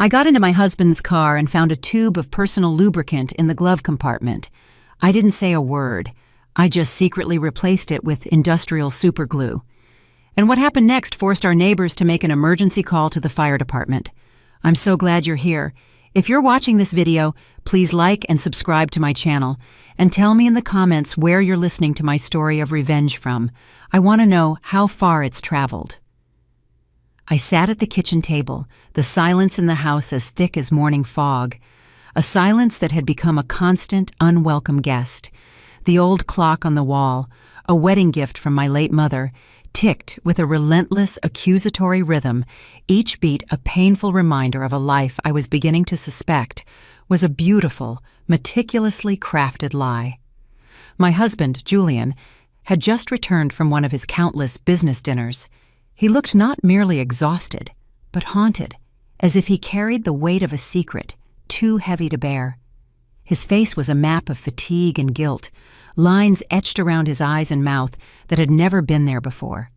I got into my husband's car and found a tube of personal lubricant in the glove compartment. I didn't say a word. I just secretly replaced it with industrial superglue. And what happened next forced our neighbors to make an emergency call to the fire department. I'm so glad you're here. If you're watching this video, please like and subscribe to my channel, and tell me in the comments where you're listening to my story of revenge from. I want to know how far it's traveled. I sat at the kitchen table, the silence in the house as thick as morning fog, a silence that had become a constant, unwelcome guest. The old clock on the wall, a wedding gift from my late mother, ticked with a relentless, accusatory rhythm, each beat a painful reminder of a life I was beginning to suspect was a beautiful, meticulously crafted lie. My husband, Julian, had just returned from one of his countless business dinners. He looked not merely exhausted, but haunted, as if he carried the weight of a secret, too heavy to bear. His face was a map of fatigue and guilt, lines etched around his eyes and mouth that had never been there before.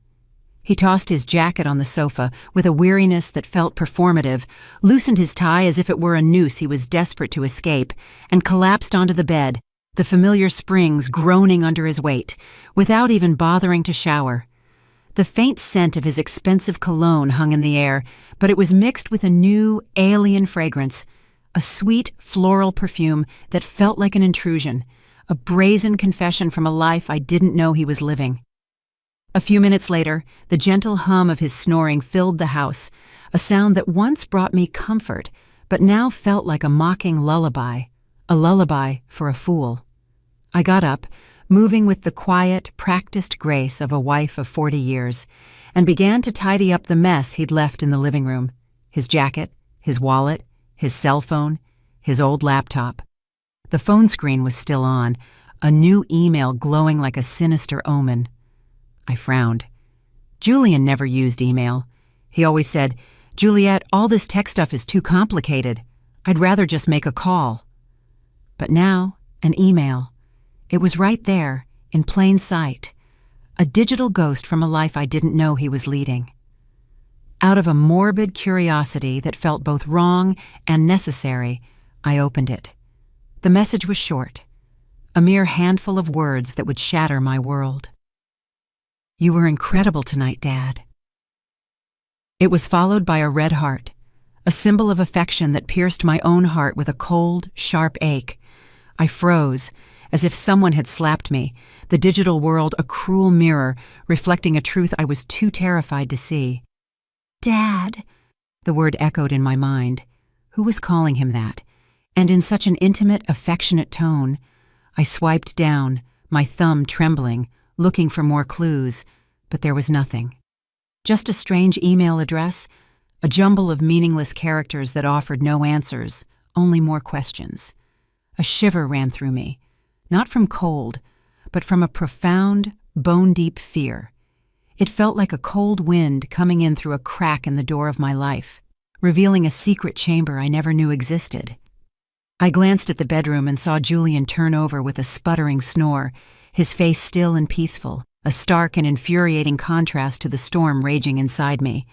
He tossed his jacket on the sofa with a weariness that felt performative, loosened his tie as if it were a noose he was desperate to escape, and collapsed onto the bed, the familiar springs groaning under his weight, without even bothering to shower. The faint scent of his expensive cologne hung in the air, but it was mixed with a new, alien fragrance, a sweet, floral perfume that felt like an intrusion, a brazen confession from a life I didn't know he was living. A few minutes later, the gentle hum of his snoring filled the house, a sound that once brought me comfort, but now felt like a mocking lullaby, a lullaby for a fool. I got up, moving with the quiet, practiced grace of a wife of 40 years, and began to tidy up the mess he'd left in the living room, his jacket, his wallet, his cell phone, his old laptop. The phone screen was still on, a new email glowing like a sinister omen. I frowned. Julian never used email. He always said, "Juliet, all this tech stuff is too complicated. I'd rather just make a call." But now, an email. It was right there, in plain sight. A digital ghost from a life I didn't know he was leading. Out of a morbid curiosity that felt both wrong and necessary, I opened it. The message was short, a mere handful of words that would shatter my world. "You were incredible tonight, Dad." It was followed by a red heart, a symbol of affection that pierced my own heart with a cold, sharp ache. I froze, as if someone had slapped me, the digital world a cruel mirror reflecting a truth I was too terrified to see. "Dad," the word echoed in my mind. Who was calling him that? And in such an intimate, affectionate tone. I swiped down, my thumb trembling, looking for more clues, but there was nothing. Just a strange email address, a jumble of meaningless characters that offered no answers, only more questions. A shiver ran through me, not from cold, but from a profound, bone-deep fear. It felt like a cold wind coming in through a crack in the door of my life, revealing a secret chamber I never knew existed. I glanced at the bedroom and saw Julian turn over with a sputtering snore, his face still and peaceful, a stark and infuriating contrast to the storm raging inside me.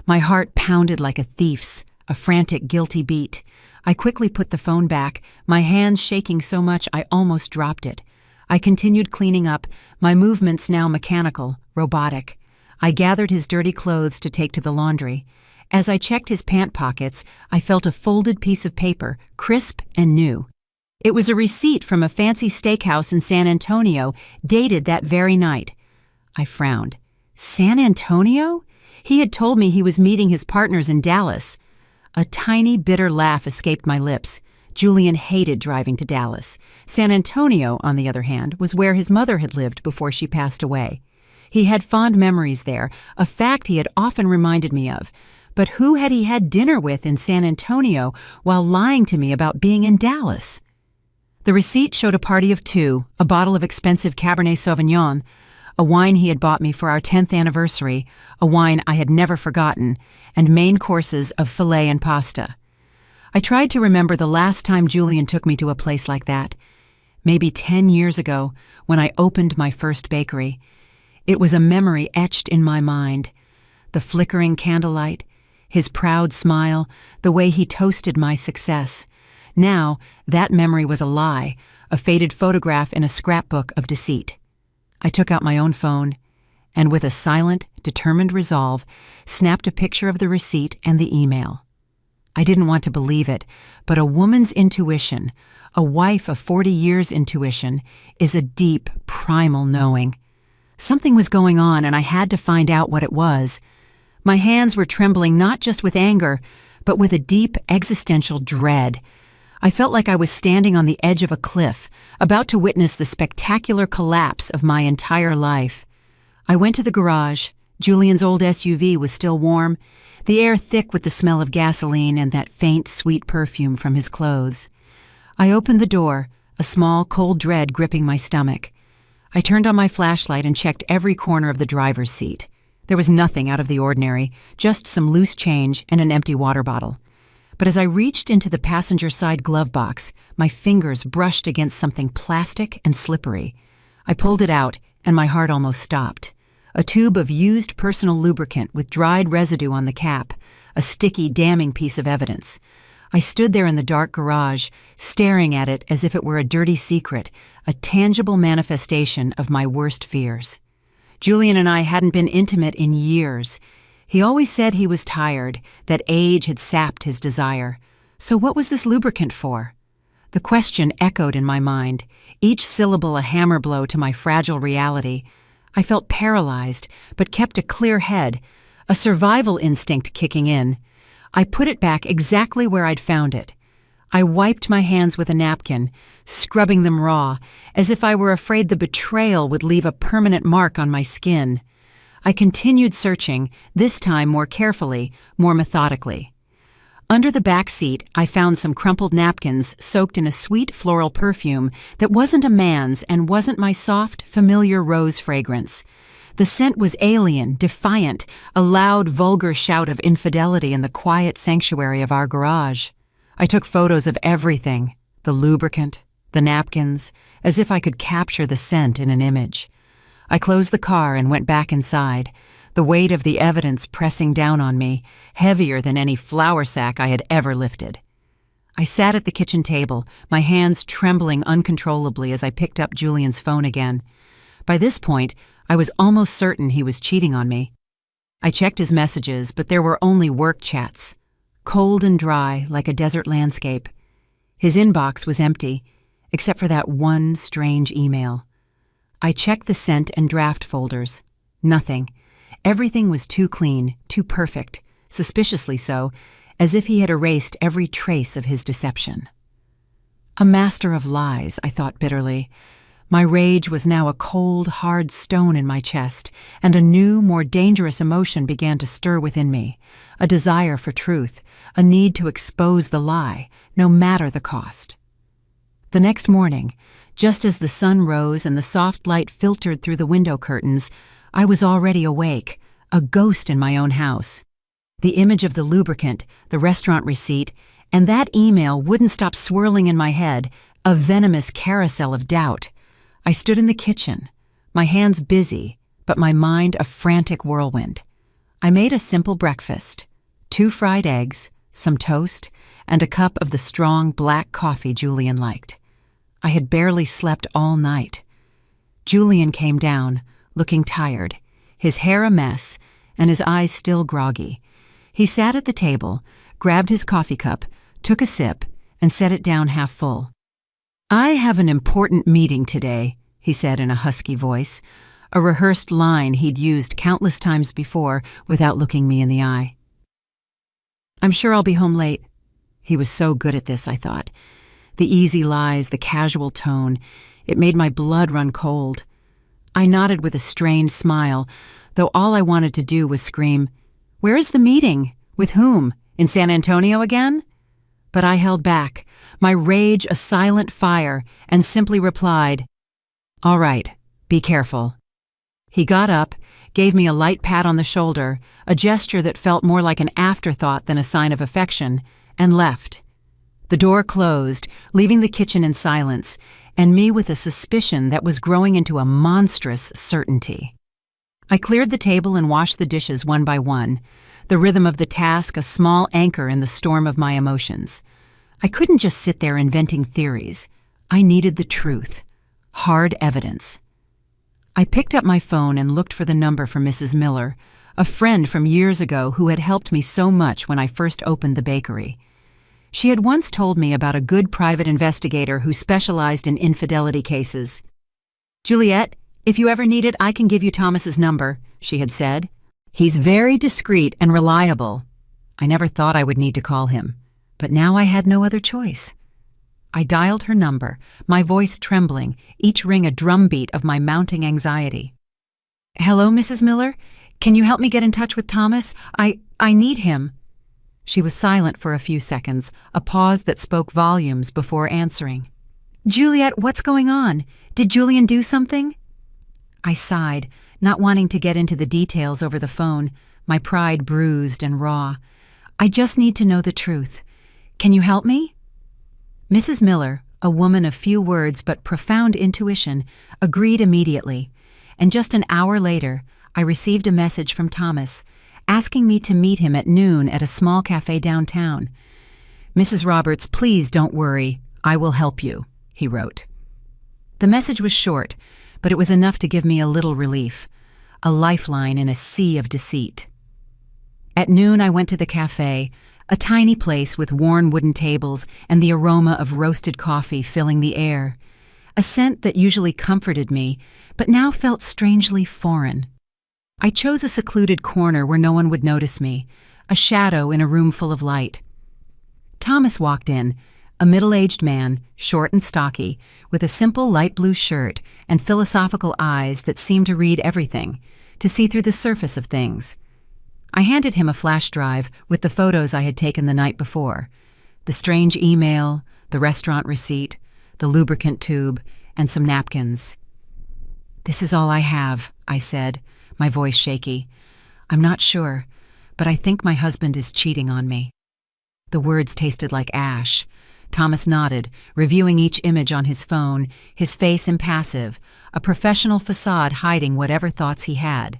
My heart pounded like a thief's, a frantic, guilty beat. I quickly put the phone back, my hands shaking so much I almost dropped it. I continued cleaning up, my movements now mechanical, robotic. I gathered his dirty clothes to take to the laundry. As I checked his pant pockets, I felt a folded piece of paper, crisp and new. It was a receipt from a fancy steakhouse in San Antonio, dated that very night. I frowned. San Antonio? He had told me he was meeting his partners in Dallas. A tiny, bitter laugh escaped my lips. Julian hated driving to Dallas. San Antonio, on the other hand, was where his mother had lived before she passed away. He had fond memories there, a fact he had often reminded me of. But who had he had dinner with in San Antonio while lying to me about being in Dallas? The receipt showed a party of 2, a bottle of expensive Cabernet Sauvignon, a wine he had bought me for our 10th anniversary, a wine I had never forgotten, and main courses of filet and pasta. I tried to remember the last time Julian took me to a place like that. Maybe 10 years ago, when I opened my first bakery. It was a memory etched in my mind. The flickering candlelight, His proud smile, the way he toasted my success. Now, that memory was a lie, a faded photograph in a scrapbook of deceit. I took out my own phone, and with a silent, determined resolve, snapped a picture of the receipt and the email. I didn't want to believe it, but a woman's intuition, a wife of 40 years' intuition, is a deep, primal knowing. Something was going on, and I had to find out what it was. My hands were trembling not just with anger, but with a deep existential dread. I felt like I was standing on the edge of a cliff, about to witness the spectacular collapse of my entire life. I went to the garage. Julian's old SUV was still warm, the air thick with the smell of gasoline and that faint, sweet perfume from his clothes. I opened the door, a small, cold dread gripping my stomach. I turned on my flashlight and checked every corner of the driver's seat. There was nothing out of the ordinary, just some loose change and an empty water bottle. But as I reached into the passenger side glove box, my fingers brushed against something plastic and slippery. I pulled it out, and my heart almost stopped. A tube of used personal lubricant with dried residue on the cap, a sticky, damning piece of evidence. I stood there in the dark garage, staring at it as if it were a dirty secret, a tangible manifestation of my worst fears. Julian and I hadn't been intimate in years. He always said he was tired, that age had sapped his desire. So what was this lubricant for? The question echoed in my mind, each syllable a hammer blow to my fragile reality. I felt paralyzed, but kept a clear head, a survival instinct kicking in. I put it back exactly where I'd found it. I wiped my hands with a napkin, scrubbing them raw, as if I were afraid the betrayal would leave a permanent mark on my skin. I continued searching, this time more carefully, more methodically. Under the back seat, I found some crumpled napkins soaked in a sweet floral perfume that wasn't a man's and wasn't my soft, familiar rose fragrance. The scent was alien, defiant, a loud, vulgar shout of infidelity in the quiet sanctuary of our garage. I took photos of everything, the lubricant, the napkins, as if I could capture the scent in an image. I closed the car and went back inside, the weight of the evidence pressing down on me, heavier than any flour sack I had ever lifted. I sat at the kitchen table, my hands trembling uncontrollably as I picked up Julian's phone again. By this point, I was almost certain he was cheating on me. I checked his messages, but there were only work chats, cold and dry like a desert landscape. His inbox was empty, except for that one strange email. I checked the sent and draft folders. Nothing. Everything was too clean, too perfect, suspiciously so, as if he had erased every trace of his deception. A master of lies, I thought bitterly. My rage was now a cold, hard stone in my chest, and a new, more dangerous emotion began to stir within me, a desire for truth, a need to expose the lie, no matter the cost. The next morning, just as the sun rose and the soft light filtered through the window curtains, I was already awake, a ghost in my own house. The image of the lubricant, the restaurant receipt, and that email wouldn't stop swirling in my head, a venomous carousel of doubt. I stood in the kitchen, my hands busy, but my mind a frantic whirlwind. I made a simple breakfast, 2 fried eggs, some toast, and a cup of the strong black coffee Julian liked. I had barely slept all night. Julian came down, looking tired, his hair a mess, and his eyes still groggy. He sat at the table, grabbed his coffee cup, took a sip, and set it down half full. "I have an important meeting today," he said in a husky voice, a rehearsed line he'd used countless times before without looking me in the eye. "I'm sure I'll be home late." He was so good at this, I thought. The easy lies, the casual tone, it made my blood run cold. I nodded with a strained smile, though all I wanted to do was scream, "Where is the meeting? With whom? In San Antonio again?" But I held back, my rage a silent fire, and simply replied, "All right, be careful." He got up, gave me a light pat on the shoulder, a gesture that felt more like an afterthought than a sign of affection, and left. The door closed, leaving the kitchen in silence, and me with a suspicion that was growing into a monstrous certainty. I cleared the table and washed the dishes one by one. the rhythm of the task a small anchor in the storm of my emotions. I couldn't just sit there inventing theories. I needed the truth. Hard evidence. I picked up my phone and looked for the number for Mrs. Miller, a friend from years ago who had helped me so much when I first opened the bakery. She had once told me about a good private investigator who specialized in infidelity cases. "Juliet, if you ever need it, I can give you Thomas's number," she had said. "He's very discreet and reliable." I never thought I would need to call him, but now I had no other choice. I dialed her number, my voice trembling, each ring a drumbeat of my mounting anxiety. "Hello, Mrs. Miller? Can you help me get in touch with Thomas? I need him." She was silent for a few seconds, a pause that spoke volumes before answering. "Juliet, what's going on? Did Julian do something?" I sighed, not wanting to get into the details over the phone, my pride bruised and raw. "I just need to know the truth. Can you help me?" Mrs. Miller, a woman of few words but profound intuition, agreed immediately, and just an hour later, I received a message from Thomas, asking me to meet him at noon at a small cafe downtown. "Mrs. Roberts, please don't worry. I will help you," he wrote. The message was short, but it was enough to give me a little relief, a lifeline in a sea of deceit. At noon, I went to the cafe, a tiny place with worn wooden tables and the aroma of roasted coffee filling the air, a scent that usually comforted me, but now felt strangely foreign. I chose a secluded corner where no one would notice me, a shadow in a room full of light. Thomas walked in, a middle-aged man, short and stocky, with a simple light blue shirt and philosophical eyes that seemed to read everything, to see through the surface of things. I handed him a flash drive with the photos I had taken the night before, the strange email, the restaurant receipt, the lubricant tube, and some napkins. "This is all I have," I said, my voice shaky. "I'm not sure, but I think my husband is cheating on me." The words tasted like ash. Thomas nodded, reviewing each image on his phone, his face impassive, a professional facade hiding whatever thoughts he had.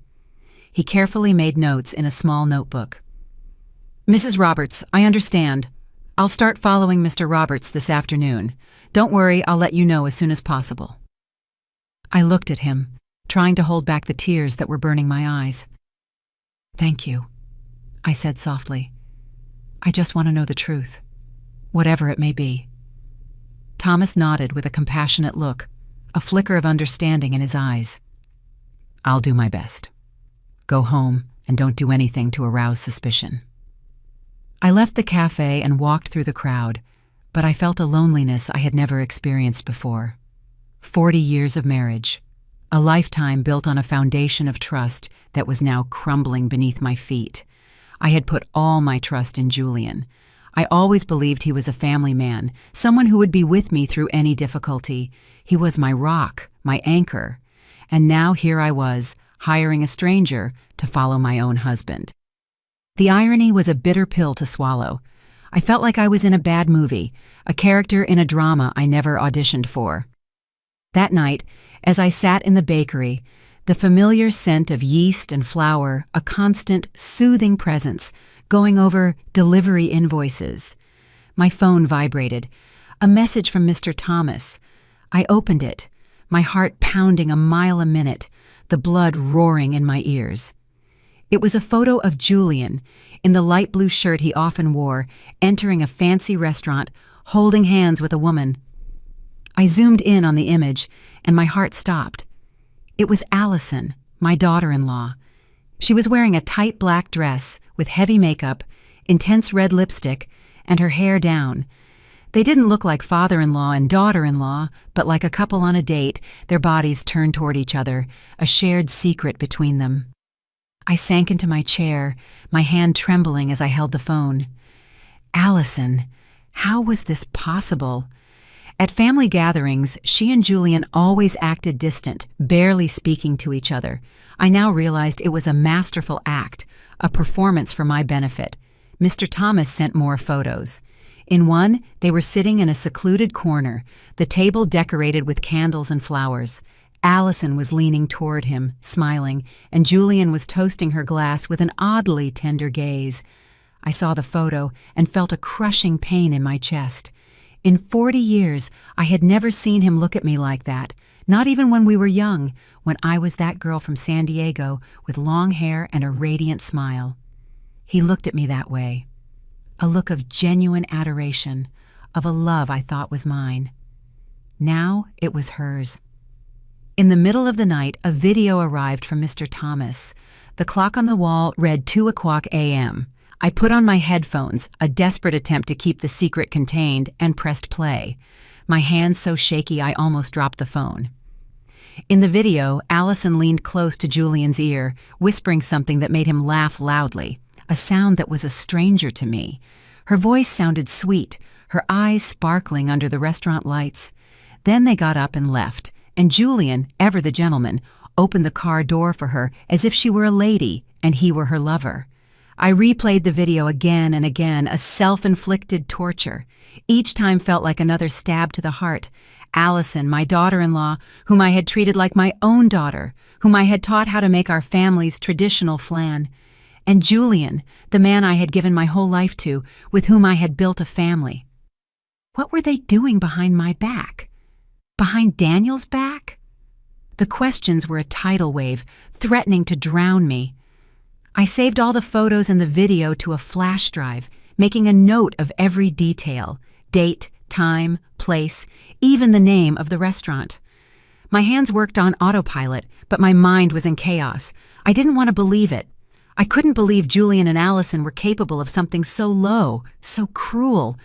He carefully made notes in a small notebook. "Mrs. Roberts, I understand. I'll start following Mr. Roberts this afternoon. Don't worry, I'll let you know as soon as possible." I looked at him, trying to hold back the tears that were burning my eyes. "Thank you," I said softly. "I just want to know the truth, whatever it may be." Thomas nodded with a compassionate look, a flicker of understanding in his eyes. "I'll do my best. Go home and don't do anything to arouse suspicion." I left the cafe and walked through the crowd, but I felt a loneliness I had never experienced before. 40 years of marriage, a lifetime built on a foundation of trust that was now crumbling beneath my feet. I had put all my trust in Julian. I always believed he was a family man, someone who would be with me through any difficulty. He was my rock, my anchor. And now here I was, hiring a stranger to follow my own husband. The irony was a bitter pill to swallow. I felt like I was in a bad movie, a character in a drama I never auditioned for. That night, as I sat in the bakery, the familiar scent of yeast and flour, a constant, soothing presence, going over delivery invoices. My phone vibrated. A message from Mr. Thomas. I opened it, my heart pounding a mile a minute, the blood roaring in my ears. It was a photo of Julian, in the light blue shirt he often wore, entering a fancy restaurant, holding hands with a woman. I zoomed in on the image, and my heart stopped. It was Allison, my daughter-in-law. She was wearing a tight black dress with heavy makeup, intense red lipstick, and her hair down. They didn't look like father-in-law and daughter-in-law, but like a couple on a date, their bodies turned toward each other, a shared secret between them. I sank into my chair, my hand trembling as I held the phone. Allison, how was this possible? At family gatherings, she and Julian always acted distant, barely speaking to each other. I now realized it was a masterful act, a performance for my benefit. Mr. Thomas sent more photos. In one, they were sitting in a secluded corner, the table decorated with candles and flowers. Allison was leaning toward him, smiling, and Julian was toasting her glass with an oddly tender gaze. I saw the photo and felt a crushing pain in my chest. In 40 years, I had never seen him look at me like that, not even when we were young, when I was that girl from San Diego with long hair and a radiant smile. He looked at me that way. A look of genuine adoration, of a love I thought was mine. Now it was hers. In the middle of the night, a video arrived from Mr. Thomas. The clock on the wall read 2:00 a.m. I put on my headphones, a desperate attempt to keep the secret contained, and pressed play. My hands so shaky I almost dropped the phone. In the video, Allison leaned close to Julian's ear, whispering something that made him laugh loudly, a sound that was a stranger to me. Her voice sounded sweet, her eyes sparkling under the restaurant lights. Then they got up and left, and Julian, ever the gentleman, opened the car door for her as if she were a lady and he were her lover. I replayed the video again and again, a self-inflicted torture. Each time felt like another stab to the heart. Allison, my daughter-in-law, whom I had treated like my own daughter, whom I had taught how to make our family's traditional flan. And Julian, the man I had given my whole life to, with whom I had built a family. What were they doing behind my back? Behind Daniel's back? The questions were a tidal wave, threatening to drown me. I saved all the photos and the video to a flash drive, making a note of every detail: date, time, place, even the name of the restaurant. My hands worked on autopilot, but my mind was in chaos. I didn't want to believe it. I couldn't believe Julian and Allison were capable of something so low, so cruel.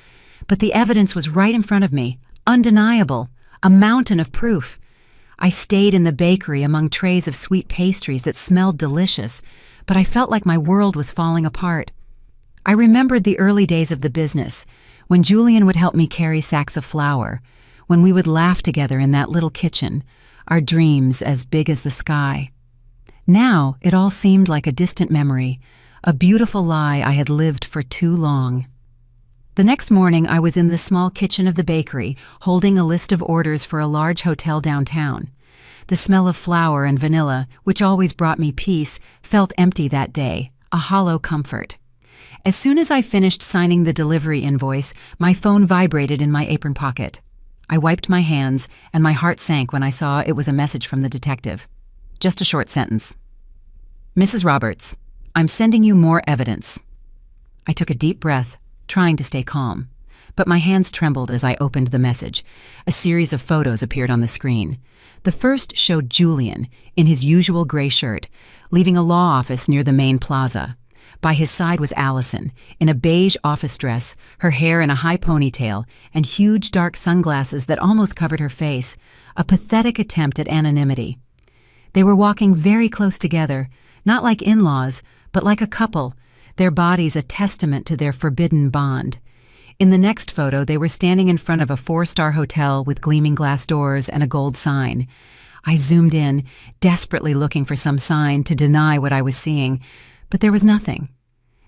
But the evidence was right in front of me, undeniable, a mountain of proof. I stayed in the bakery among trays of sweet pastries that smelled delicious, but I felt like my world was falling apart. I remembered the early days of the business, when Julian would help me carry sacks of flour, when we would laugh together in that little kitchen, our dreams as big as the sky. Now it all seemed like a distant memory, a beautiful lie I had lived for too long. The next morning I was in the small kitchen of the bakery, holding a list of orders for a large hotel downtown. The smell of flour and vanilla, which always brought me peace, felt empty that day, a hollow comfort. As soon as I finished signing the delivery invoice, my phone vibrated in my apron pocket. I wiped my hands, and my heart sank when I saw it was a message from the detective. Just a short sentence. "Mrs. Roberts, I'm sending you more evidence." I took a deep breath, trying to stay calm, but my hands trembled as I opened the message. A series of photos appeared on the screen. The first showed Julian, in his usual gray shirt, leaving a law office near the main plaza. By his side was Allison, in a beige office dress, her hair in a high ponytail, and huge dark sunglasses that almost covered her face, a pathetic attempt at anonymity. They were walking very close together, not like in-laws, but like a couple, their bodies a testament to their forbidden bond. In the next photo, they were standing in front of a 4-star hotel with gleaming glass doors and a gold sign. I zoomed in, desperately looking for some sign to deny what I was seeing, but there was nothing.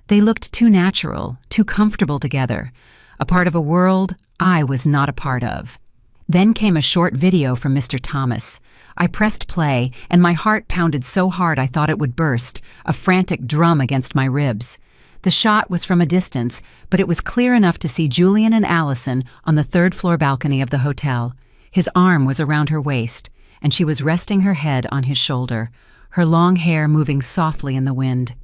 They looked too natural, too comfortable together, a part of a world I was not a part of. Then came a short video from Mr. Thomas. I pressed play, and my heart pounded so hard I thought it would burst, a frantic drum against my ribs. The shot was from a distance, but it was clear enough to see Julian and Allison on the 3rd-floor balcony of the hotel. His arm was around her waist, and she was resting her head on his shoulder, her long hair moving softly in the wind.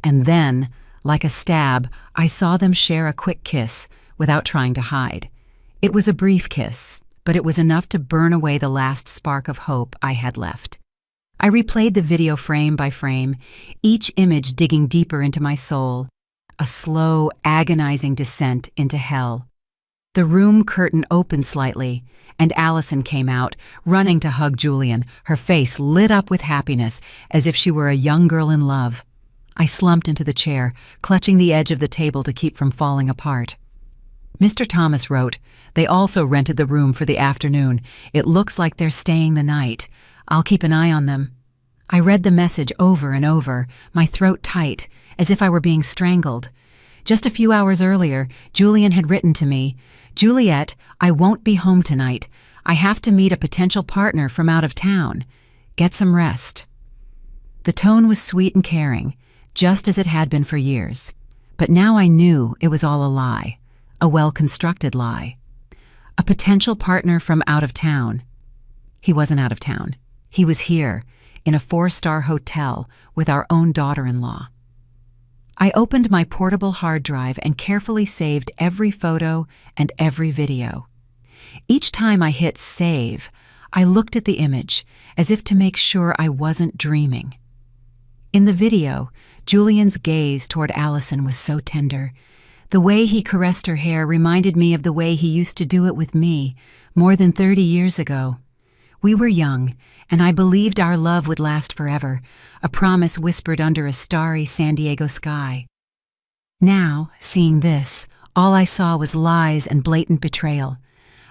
And then, like a stab, I saw them share a quick kiss, without trying to hide. It was a brief kiss, but it was enough to burn away the last spark of hope I had left. I replayed the video frame by frame, each image digging deeper into my soul, a slow, agonizing descent into hell. The room curtain opened slightly, and Allison came out, running to hug Julian, her face lit up with happiness, as if she were a young girl in love. I slumped into the chair, clutching the edge of the table to keep from falling apart. Mr. Thomas wrote, "They also rented the room for the afternoon. It looks like they're staying the night. I'll keep an eye on them." I read the message over and over, my throat tight, as if I were being strangled. Just a few hours earlier, Julian had written to me, "Juliet, I won't be home tonight. I have to meet a potential partner from out of town. Get some rest." The tone was sweet and caring, just as it had been for years. But now I knew it was all a lie, a well-constructed lie. A potential partner from out of town. He wasn't out of town. He was here, in a 4-star hotel with our own daughter-in-law. I opened my portable hard drive and carefully saved every photo and every video. Each time I hit save, I looked at the image as if to make sure I wasn't dreaming. In the video, Julian's gaze toward Allison was so tender. The way he caressed her hair reminded me of the way he used to do it with me more than 30 years ago. We were young, and I believed our love would last forever, a promise whispered under a starry San Diego sky. Now, seeing this, all I saw was lies and blatant betrayal.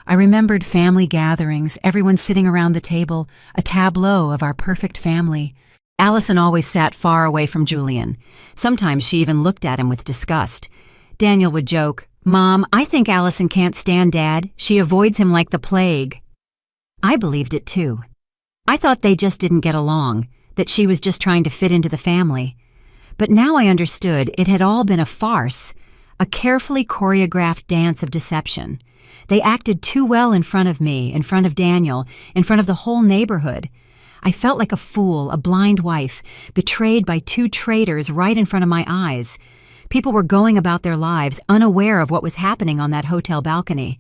I remembered family gatherings, everyone sitting around the table, a tableau of our perfect family. Allison always sat far away from Julian. Sometimes she even looked at him with disgust. Daniel would joke, "Mom, I think Allison can't stand Dad. She avoids him like the plague." I believed it too. I thought they just didn't get along, that she was just trying to fit into the family. But now I understood it had all been a farce, a carefully choreographed dance of deception. They acted too well in front of me, in front of Daniel, in front of the whole neighborhood. I felt like a fool, a blind wife, betrayed by 2 traitors right in front of my eyes. People were going about their lives unaware of what was happening on that hotel balcony.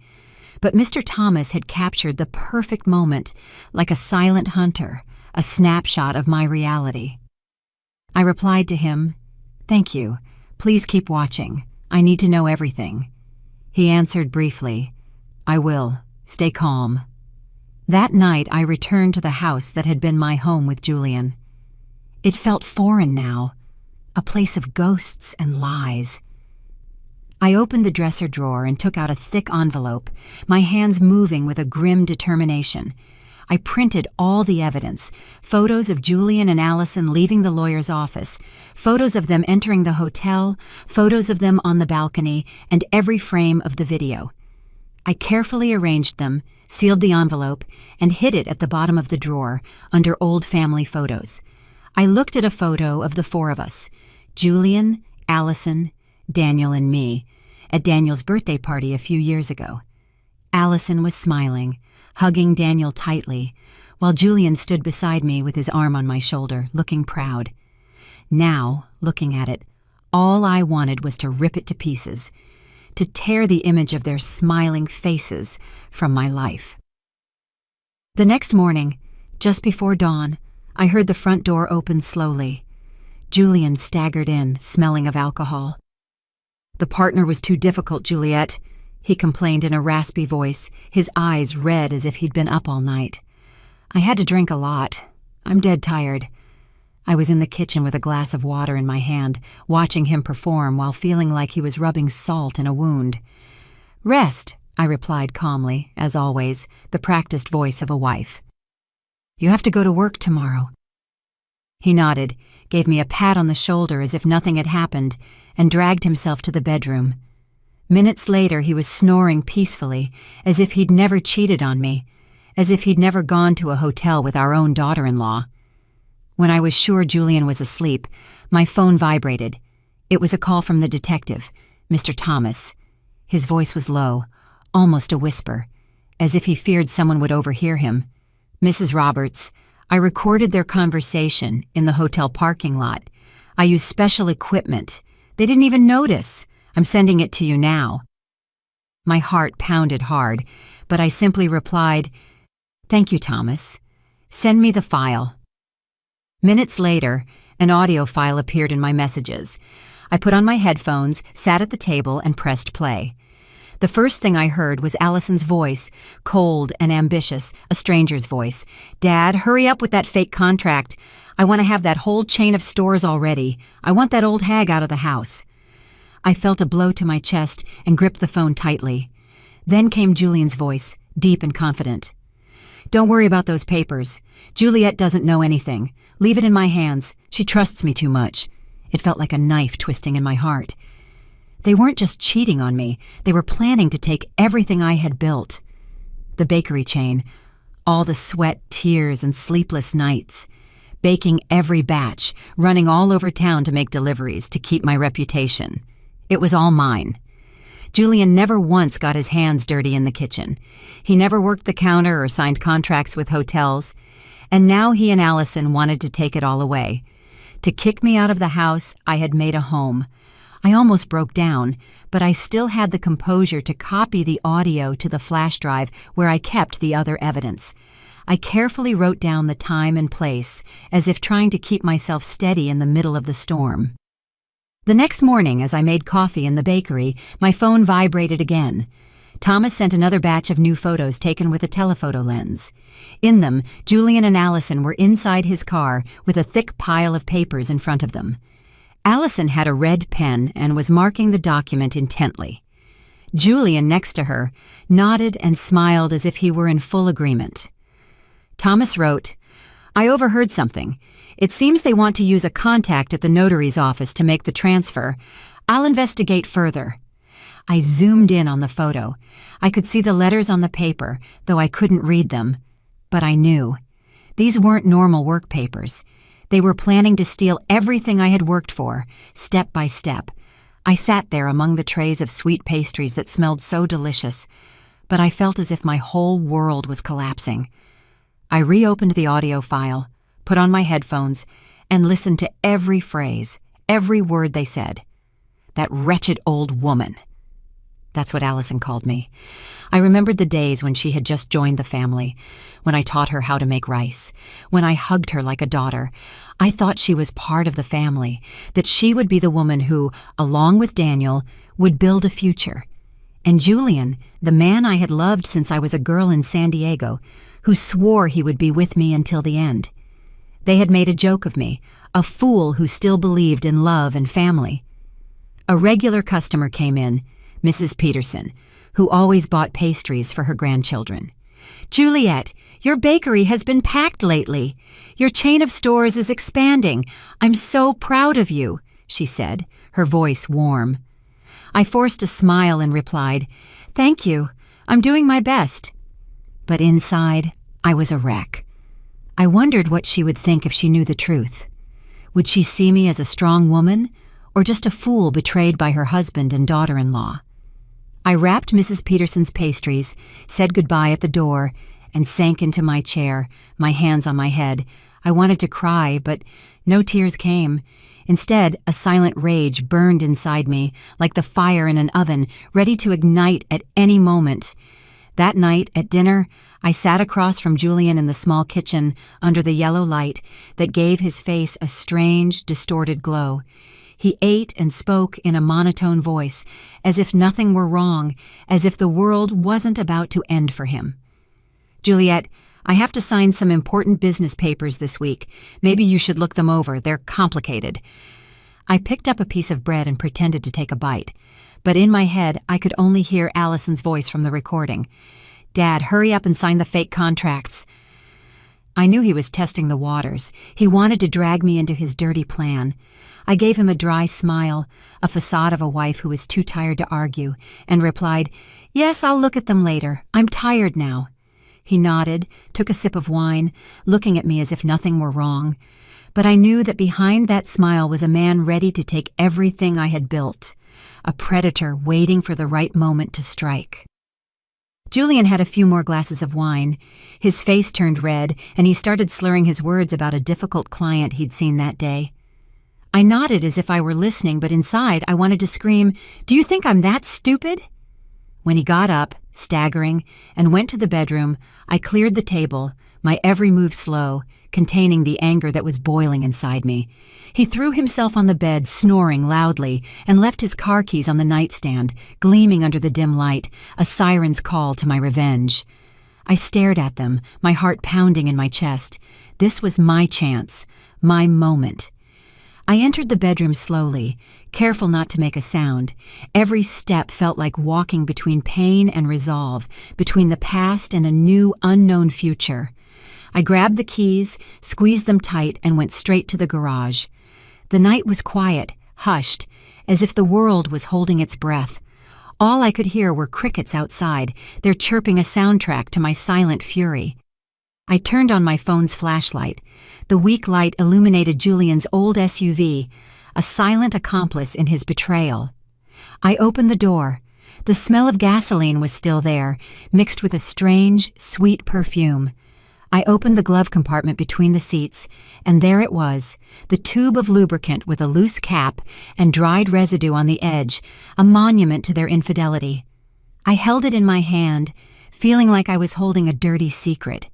But Mr. Thomas had captured the perfect moment, like a silent hunter, a snapshot of my reality. I replied to him, "Thank you. Please keep watching. I need to know everything." He answered briefly, "I will. Stay calm." That night I returned to the house that had been my home with Julian. It felt foreign now, a place of ghosts and lies. I opened the dresser drawer and took out a thick envelope, my hands moving with a grim determination. I printed all the evidence, photos of Julian and Allison leaving the lawyer's office, photos of them entering the hotel, photos of them on the balcony, and every frame of the video. I carefully arranged them, sealed the envelope, and hid it at the bottom of the drawer, under old family photos. I looked at a photo of the 4 of us, Julian, Allison, Daniel, and me, at Daniel's birthday party a few years ago. Allison was smiling, hugging Daniel tightly, while Julian stood beside me with his arm on my shoulder, looking proud. Now, looking at it, all I wanted was to rip it to pieces, to tear the image of their smiling faces from my life. The next morning, just before dawn, I heard the front door open slowly. Julian staggered in, smelling of alcohol. "The partner was too difficult, Juliet," he complained in a raspy voice, his eyes red as if he'd been up all night. "I had to drink a lot. I'm dead tired." I was in the kitchen with a glass of water in my hand, watching him perform while feeling like he was rubbing salt in a wound. "Rest," I replied calmly, as always, the practiced voice of a wife. "You have to go to work tomorrow." He nodded, gave me a pat on the shoulder as if nothing had happened, and dragged himself to the bedroom. Minutes later, he was snoring peacefully, as if he'd never cheated on me, as if he'd never gone to a hotel with our own daughter-in-law. When I was sure Julian was asleep, my phone vibrated. It was a call from the detective, Mr. Thomas. His voice was low, almost a whisper, as if he feared someone would overhear him. "Mrs. Roberts, I recorded their conversation in the hotel parking lot. I used special equipment. They didn't even notice. I'm sending it to you now." My heart pounded hard, but I simply replied, "Thank you, Thomas. Send me the file." Minutes later, an audio file appeared in my messages. I put on my headphones, sat at the table, and pressed play. The first thing I heard was Allison's voice, cold and ambitious, a stranger's voice. "Dad, hurry up with that fake contract. I want to have that whole chain of stores already. I want that old hag out of the house." I felt a blow to my chest and gripped the phone tightly. Then came Julian's voice, deep and confident. "Don't worry about those papers. Juliet doesn't know anything. Leave it in my hands. She trusts me too much." It felt like a knife twisting in my heart. They weren't just cheating on me. They were planning to take everything I had built. the bakery chain, all the sweat, tears, and sleepless nights. Baking every batch, running all over town to make deliveries to keep my reputation. It was all mine. Julian never once got his hands dirty in the kitchen. He never worked the counter or signed contracts with hotels. And now he and Allison wanted to take it all away. To kick me out of the house I had made a home. I almost broke down, but I still had the composure to copy the audio to the flash drive where I kept the other evidence. I carefully wrote down the time and place, as if trying to keep myself steady in the middle of the storm. The next morning, as I made coffee in the bakery, my phone vibrated again. Thomas sent another batch of new photos taken with a telephoto lens. In them, Julian and Allison were inside his car with a thick pile of papers in front of them. Allison had a red pen and was marking the document intently. Julian, next to her, nodded and smiled as if he were in full agreement. Thomas wrote, "I overheard something. It seems they want to use a contact at the notary's office to make the transfer. I'll investigate further." I zoomed in on the photo. I could see the letters on the paper, though I couldn't read them. But I knew. These weren't normal work papers. They were planning to steal everything I had worked for, step by step. I sat there among the trays of sweet pastries that smelled so delicious, but I felt as if my whole world was collapsing. I reopened the audio file, put on my headphones, and listened to every phrase, every word they said. That wretched old woman. That's what Allison called me. I remembered the days when she had just joined the family, when I taught her how to make rice, when I hugged her like a daughter. I thought she was part of the family, that she would be the woman who, along with Daniel, would build a future. And Julian, the man I had loved since I was a girl in San Diego, who swore he would be with me until the end. They had made a joke of me, a fool who still believed in love and family. A regular customer came in, Mrs. Peterson, who always bought pastries for her grandchildren. "Juliet, your bakery has been packed lately. Your chain of stores is expanding. I'm so proud of you," she said, her voice warm. I forced a smile and replied, "Thank you. I'm doing my best." But inside, I was a wreck. I wondered what she would think if she knew the truth. Would she see me as a strong woman, or just a fool betrayed by her husband and daughter-in-law? I wrapped Mrs. Peterson's pastries, said goodbye at the door, and sank into my chair, my hands on my head. I wanted to cry, but no tears came. Instead, a silent rage burned inside me, like the fire in an oven, ready to ignite at any moment. That night, at dinner, I sat across from Julian in the small kitchen under the yellow light that gave his face a strange, distorted glow. He ate and spoke in a monotone voice, as if nothing were wrong, as if the world wasn't about to end for him. "Juliet, I have to sign some important business papers this week. Maybe you should look them over. They're complicated." I picked up a piece of bread and pretended to take a bite, but in my head I could only hear Allison's voice from the recording. "Dad, hurry up and sign the fake contracts." I knew he was testing the waters. He wanted to drag me into his dirty plan. I gave him a dry smile, a facade of a wife who was too tired to argue, and replied, "Yes, I'll look at them later. I'm tired now." He nodded, took a sip of wine, looking at me as if nothing were wrong. But I knew that behind that smile was a man ready to take everything I had built, a predator waiting for the right moment to strike. Julian had a few more glasses of wine. His face turned red, and he started slurring his words about a difficult client he'd seen that day. I nodded as if I were listening, but inside I wanted to scream, "Do you think I'm that stupid?" When he got up, staggering, and went to the bedroom, I cleared the table, my every move slow, containing the anger that was boiling inside me. He threw himself on the bed, snoring loudly, and left his car keys on the nightstand, gleaming under the dim light, a siren's call to my revenge. I stared at them, my heart pounding in my chest. This was my chance, my moment. I entered the bedroom slowly, careful not to make a sound. Every step felt like walking between pain and resolve, between the past and a new, unknown future. I grabbed the keys, squeezed them tight, and went straight to the garage. The night was quiet, hushed, as if the world was holding its breath. All I could hear were crickets outside, their chirping a soundtrack to my silent fury. I turned on my phone's flashlight. The weak light illuminated Julian's old SUV, a silent accomplice in his betrayal. I opened the door. The smell of gasoline was still there, mixed with a strange, sweet perfume. I opened the glove compartment between the seats, and there it was, the tube of lubricant with a loose cap and dried residue on the edge, a monument to their infidelity. I held it in my hand, feeling like I was holding a dirty secret.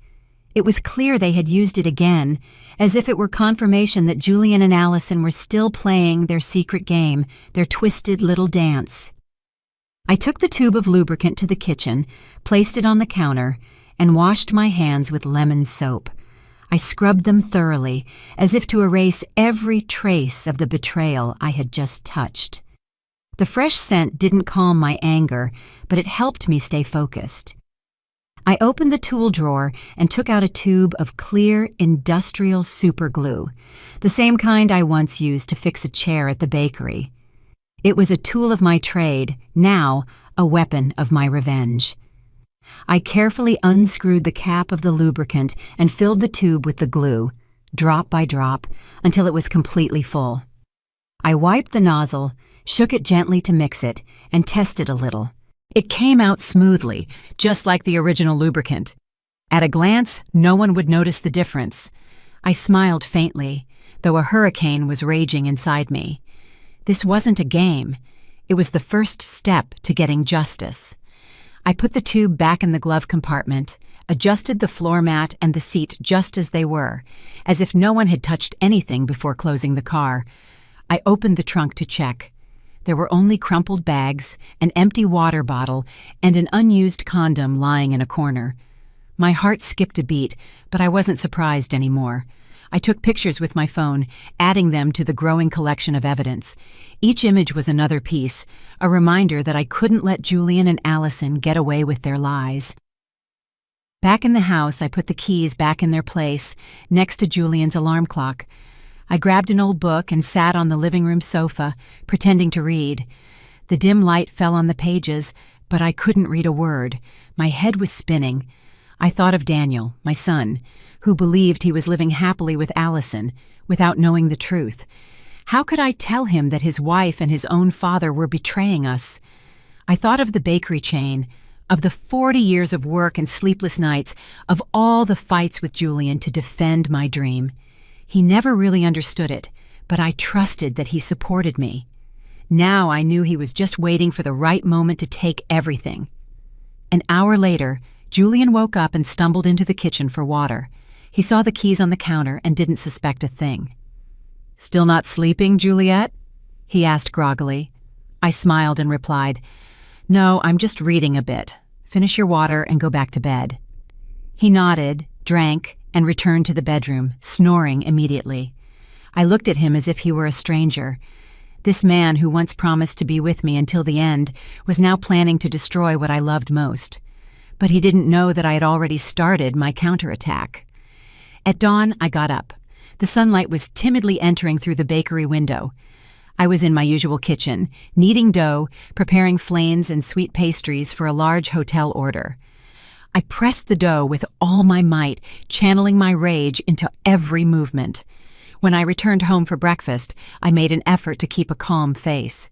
It was clear they had used it again, as if it were confirmation that Julian and Allison were still playing their secret game, their twisted little dance. I took the tube of lubricant to the kitchen, placed it on the counter, and washed my hands with lemon soap. I scrubbed them thoroughly, as if to erase every trace of the betrayal I had just touched. The fresh scent didn't calm my anger, but it helped me stay focused. I opened the tool drawer and took out a tube of clear industrial superglue, the same kind I once used to fix a chair at the bakery. It was a tool of my trade, now a weapon of my revenge. I carefully unscrewed the cap of the lubricant and filled the tube with the glue, drop by drop, until it was completely full. I wiped the nozzle, shook it gently to mix it, and tested a little. It came out smoothly, just like the original lubricant. At a glance, no one would notice the difference. I smiled faintly, though a hurricane was raging inside me. This wasn't a game. It was the first step to getting justice. I put the tube back in the glove compartment, adjusted the floor mat and the seat just as they were, as if no one had touched anything before closing the car. I opened the trunk to check. There were only crumpled bags, an empty water bottle, and an unused condom lying in a corner. My heart skipped a beat, but I wasn't surprised anymore. I took pictures with my phone, adding them to the growing collection of evidence. Each image was another piece, a reminder that I couldn't let Julian and Allison get away with their lies. Back in the house, I put the keys back in their place, next to Julian's alarm clock. I grabbed an old book and sat on the living room sofa, pretending to read. The dim light fell on the pages, but I couldn't read a word. My head was spinning. I thought of Daniel, my son, who believed he was living happily with Allison, without knowing the truth. How could I tell him that his wife and his own father were betraying us? I thought of the bakery chain, of the 40 years of work and sleepless nights, of all the fights with Julian to defend my dream. He never really understood it, but I trusted that he supported me. Now I knew he was just waiting for the right moment to take everything. An hour later, Julian woke up and stumbled into the kitchen for water. He saw the keys on the counter and didn't suspect a thing. "Still not sleeping, Juliet?" he asked groggily. I smiled and replied, "No, I'm just reading a bit. Finish your water and go back to bed." He nodded, drank, and returned to the bedroom, snoring immediately. I looked at him as if he were a stranger. This man who once promised to be with me until the end was now planning to destroy what I loved most. But he didn't know that I had already started my counterattack. At dawn, I got up. The sunlight was timidly entering through the bakery window. I was in my usual kitchen, kneading dough, preparing flanes and sweet pastries for a large hotel order. I pressed the dough with all my might, channeling my rage into every movement. When I returned home for breakfast, I made an effort to keep a calm face.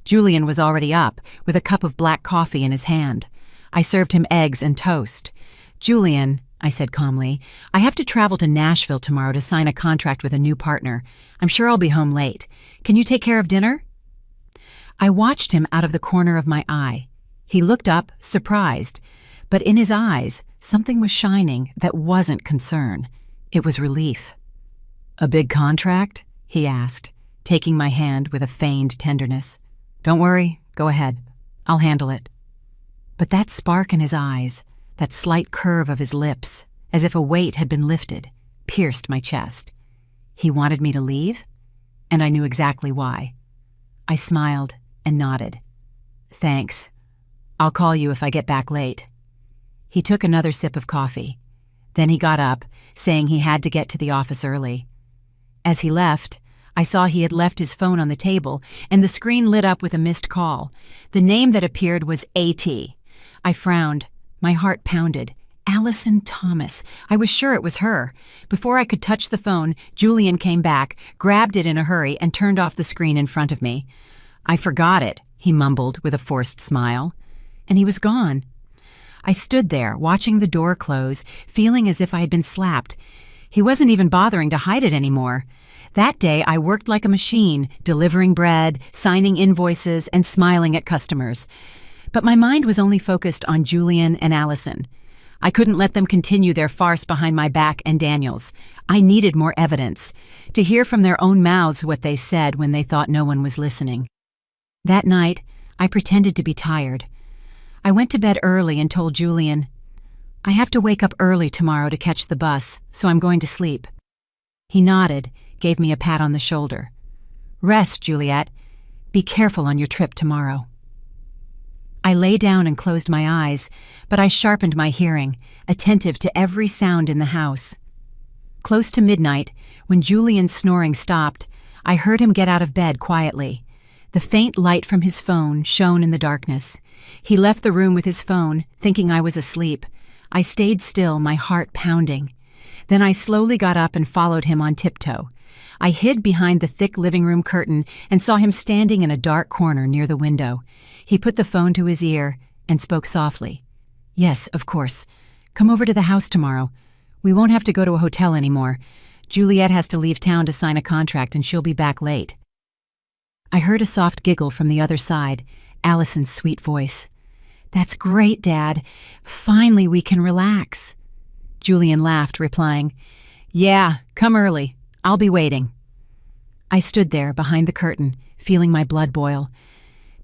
Julian was already up, with a cup of black coffee in his hand. I served him eggs and toast. "Julian," I said calmly, "I have to travel to Nashville tomorrow to sign a contract with a new partner. I'm sure I'll be home late. Can you take care of dinner?" I watched him out of the corner of my eye. He looked up, surprised, but in his eyes, something was shining that wasn't concern. It was relief. "A big contract?" he asked, taking my hand with a feigned tenderness. "Don't worry, go ahead. I'll handle it." But that spark in his eyes, that slight curve of his lips, as if a weight had been lifted, pierced my chest. He wanted me to leave, and I knew exactly why. I smiled and nodded. "Thanks. I'll call you if I get back late." He took another sip of coffee. Then he got up, saying he had to get to the office early. As he left, I saw he had left his phone on the table, and the screen lit up with a missed call. The name that appeared was A.T. I frowned. My heart pounded. Allison Thomas. I was sure it was her. Before I could touch the phone, Julian came back, grabbed it in a hurry, and turned off the screen in front of me. "I forgot it," he mumbled with a forced smile. And he was gone. I stood there, watching the door close, feeling as if I had been slapped. He wasn't even bothering to hide it anymore. That day, I worked like a machine, delivering bread, signing invoices, and smiling at customers. But my mind was only focused on Julian and Allison. I couldn't let them continue their farce behind my back and Daniel's. I needed more evidence, to hear from their own mouths what they said when they thought no one was listening. That night, I pretended to be tired. I went to bed early and told Julian, "I have to wake up early tomorrow to catch the bus, so I'm going to sleep." He nodded, gave me a pat on the shoulder. "Rest, Juliet. Be careful on your trip tomorrow." I lay down and closed my eyes, but I sharpened my hearing, attentive to every sound in the house. Close to midnight, when Julian's snoring stopped, I heard him get out of bed quietly. The faint light from his phone shone in the darkness. He left the room with his phone, thinking I was asleep. I stayed still, my heart pounding. Then I slowly got up and followed him on tiptoe. I hid behind the thick living room curtain and saw him standing in a dark corner near the window. He put the phone to his ear and spoke softly. "Yes, of course. Come over to the house tomorrow. We won't have to go to a hotel anymore. Juliet has to leave town to sign a contract and she'll be back late." I heard a soft giggle from the other side, Allison's sweet voice. "That's great, Dad. Finally we can relax." Julian laughed, replying, "Yeah, come early. I'll be waiting." I stood there behind the curtain, feeling my blood boil.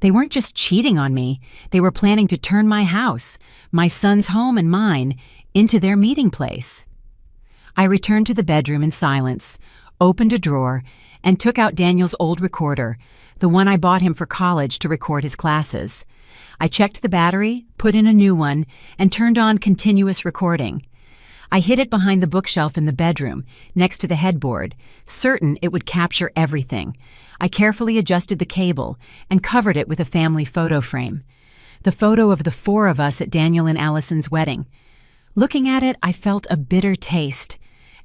They weren't just cheating on me. They were planning to turn my house, my son's home and mine, into their meeting place. I returned to the bedroom in silence, opened a drawer, and took out Daniel's old recorder, the one I bought him for college to record his classes. I checked the battery, put in a new one, and turned on continuous recording. I hid it behind the bookshelf in the bedroom, next to the headboard, certain it would capture everything. I carefully adjusted the cable and covered it with a family photo frame. The photo of the four of us at Daniel and Allison's wedding. Looking at it, I felt a bitter taste.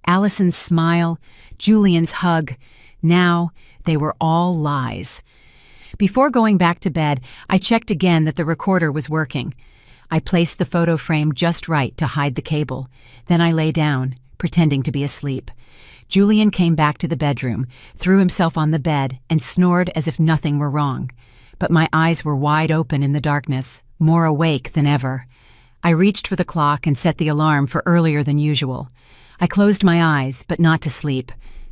Allison's smile, Julian's hug. Now, they were all lies. Before going back to bed, I checked again that the recorder was working. I placed the photo frame just right to hide the cable. Then I lay down, pretending to be asleep. Julian came back to the bedroom, threw himself on the bed, and snored as if nothing were wrong. But my eyes were wide open in the darkness, more awake than ever. I reached for the clock and set the alarm for earlier than usual. I closed my eyes, but not to sleep.